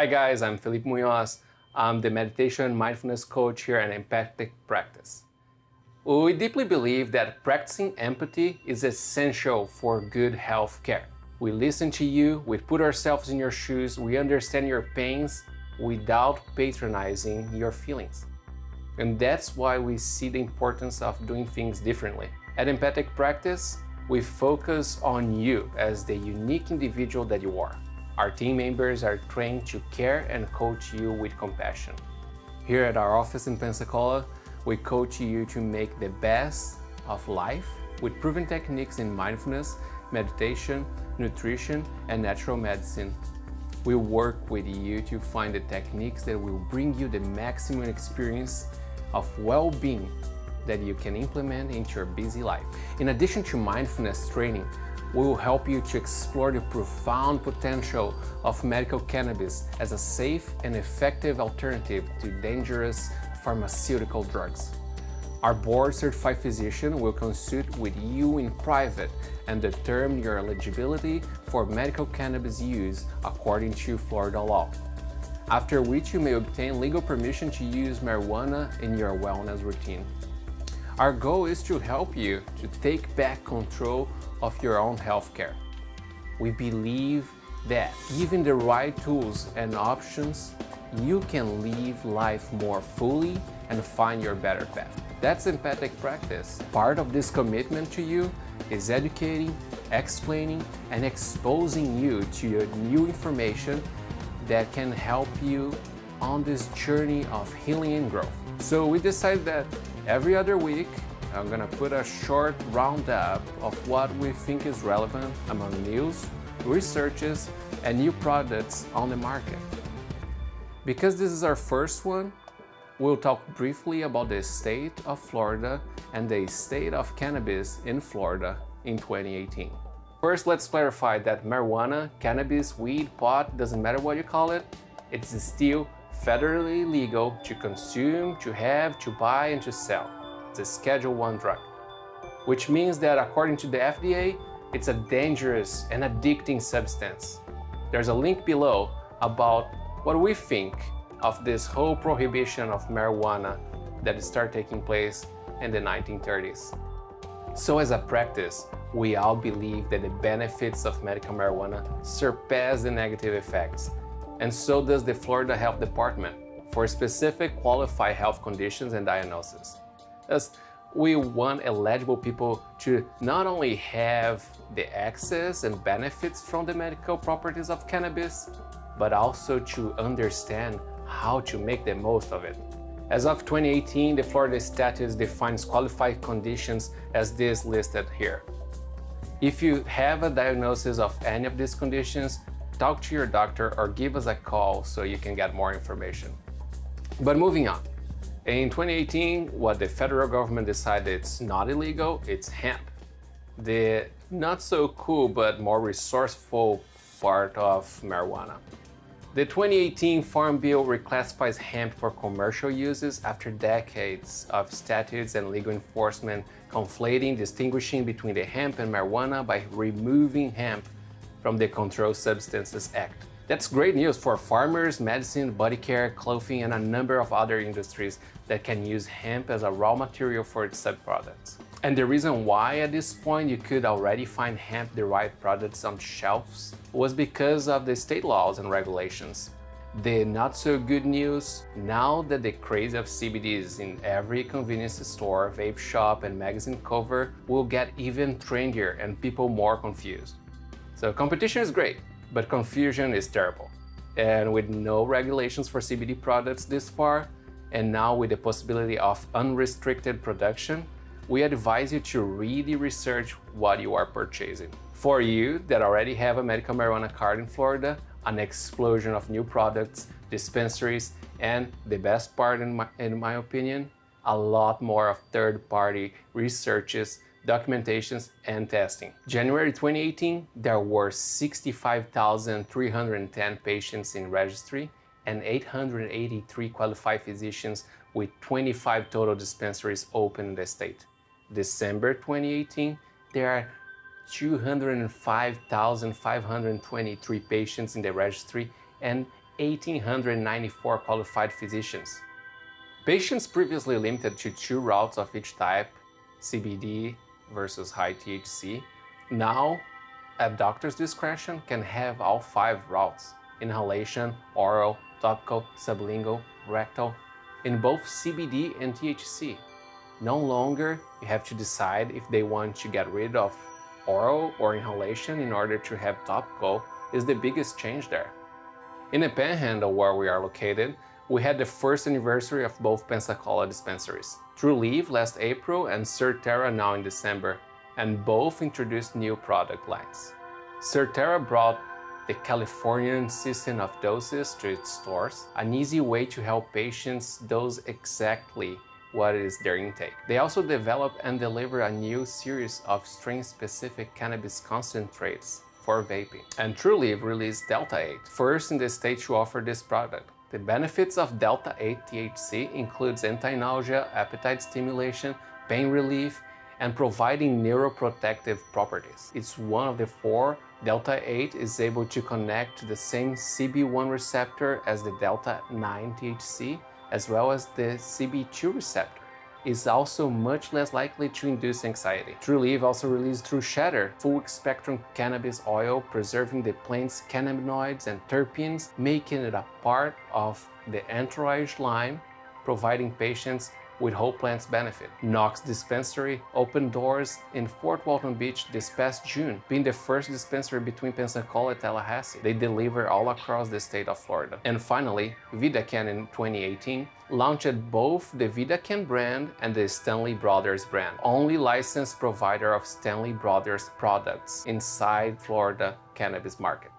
Hi guys, I'm Felipe Muñoz. I'm the meditation and mindfulness coach here at Empathic Practice. We deeply believe that practicing empathy is essential for good health care. We listen to you, we put ourselves in your shoes, we understand your pains without patronizing your feelings. And that's why we see the importance of doing things differently. At Empathic Practice, we focus on you as the unique individual that you are. Our team members are trained to care and coach you with compassion. Here at our office in Pensacola, we coach you to make the best of life with proven techniques in mindfulness, meditation, nutrition, and natural medicine. We work with you to find the techniques that will bring you the maximum experience of well-being that you can implement into your busy life. In addition to mindfulness training, we will help you to explore the profound potential of medical cannabis as a safe and effective alternative to dangerous pharmaceutical drugs. Our board-certified physician will consult with you in private and determine your eligibility for medical cannabis use according to Florida law, after which you may obtain legal permission to use marijuana in your wellness routine. Our goal is to help you to take back control of your own healthcare. We believe that given the right tools and options, you can live life more fully and find your better path. That's Empathic Practice. Part of this commitment to you is educating, explaining, and exposing you to your new information that can help you on this journey of healing and growth. So we decided that every other week, I'm gonna put a short roundup of what we think is relevant among news, researches, and new products on the market. Because this is our first one, we'll talk briefly about the state of Florida and the state of cannabis in Florida in 2018. First, let's clarify that marijuana, cannabis, weed, pot, doesn't matter what you call it, it's still federally legal to consume, to have, to buy, and to sell. It's a Schedule I drug, which means that according to the FDA, it's a dangerous and addicting substance. There's a link below about what we think of this whole prohibition of marijuana that started taking place in the 1930s. So as a practice, we all believe that the benefits of medical marijuana surpass the negative effects, and so does the Florida Health Department for specific qualified health conditions and diagnoses. Thus, we want eligible people to not only have the access and benefits from the medical properties of cannabis, but also to understand how to make the most of it. As of 2018, the Florida statute defines qualified conditions as this listed here. If you have a diagnosis of any of these conditions, talk to your doctor or give us a call so you can get more information. But moving on. In 2018, what the federal government decided it's not illegal, it's hemp. The not so cool but more resourceful part of marijuana. The 2018 Farm Bill reclassifies hemp for commercial uses after decades of statutes and legal enforcement conflating, distinguishing between the hemp and marijuana by removing hemp from the Controlled Substances Act. That's great news for farmers, medicine, body care, clothing, and a number of other industries that can use hemp as a raw material for its subproducts. And the reason why at this point you could already find hemp-derived products on shelves was because of the state laws and regulations. The not so good news, now that the craze of CBD is in every convenience store, vape shop, and magazine cover will get even trendier and people more confused. So competition is great, but confusion is terrible. And with no regulations for CBD products this far, and now with the possibility of unrestricted production, we advise you to really research what you are purchasing. For you that already have a medical marijuana card in Florida, an explosion of new products, dispensaries, and the best part in my opinion, a lot more of third-party researches, documentations, and testing. January 2018, there were 65,310 patients in registry and 883 qualified physicians with 25 total dispensaries open in the state. December 2018, there are 205,523 patients in the registry and 1,894 qualified physicians. Patients previously limited to 2 routes of each type, CBD versus high THC, now, at doctor's discretion, can have all 5 routes: inhalation, oral, topical, sublingual, rectal, in both CBD and THC. No longer you have to decide if they want to get rid of oral or inhalation in order to have topical is the biggest change there. In the Panhandle, where we are located, we had the first anniversary of both Pensacola dispensaries. True Leaf last April and Surterra now in December, and both introduced new product lines. Surterra brought the Californian system of doses to its stores, an easy way to help patients dose exactly what is their intake. They also develop and deliver a new series of strain-specific cannabis concentrates for vaping. And True Leaf released Delta 8, first in the state to offer this product. The benefits of Delta 8 THC includes anti-nausea, appetite stimulation, pain relief, and providing neuroprotective properties. It's one of the 4. Delta 8 is able to connect to the same CB1 receptor as the Delta 9 THC, as well as the CB2 receptor. It's also much less likely to induce anxiety. True Leaf also released True Shatter, full-spectrum cannabis oil, preserving the plant's cannabinoids and terpenes, making it a part of the entourage line, providing patients with whole plants benefit. Knox Dispensary opened doors in Fort Walton Beach this past June, being the first dispensary between Pensacola and Tallahassee. They deliver all across the state of Florida. And finally, VidaCann in 2018 launched both the VidaCann brand and the Stanley Brothers brand, only licensed provider of Stanley Brothers products inside Florida cannabis market.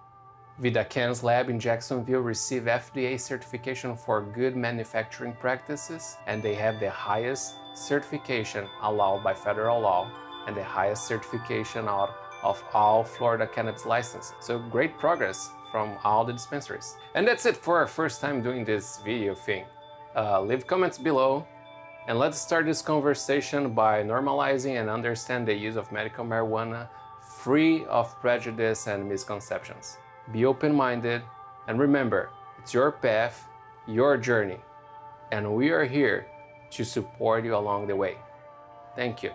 VidaCann's lab in Jacksonville received FDA certification for good manufacturing practices, and they have the highest certification allowed by federal law and the highest certification out of all Florida cannabis licenses. So great progress from all the dispensaries. And that's it for our first time doing this video thing. Leave comments below, and let's start this conversation by normalizing and understand the use of medical marijuana free of prejudice and misconceptions. Be open-minded, and remember, it's your path, your journey, and we are here to support you along the way. Thank you.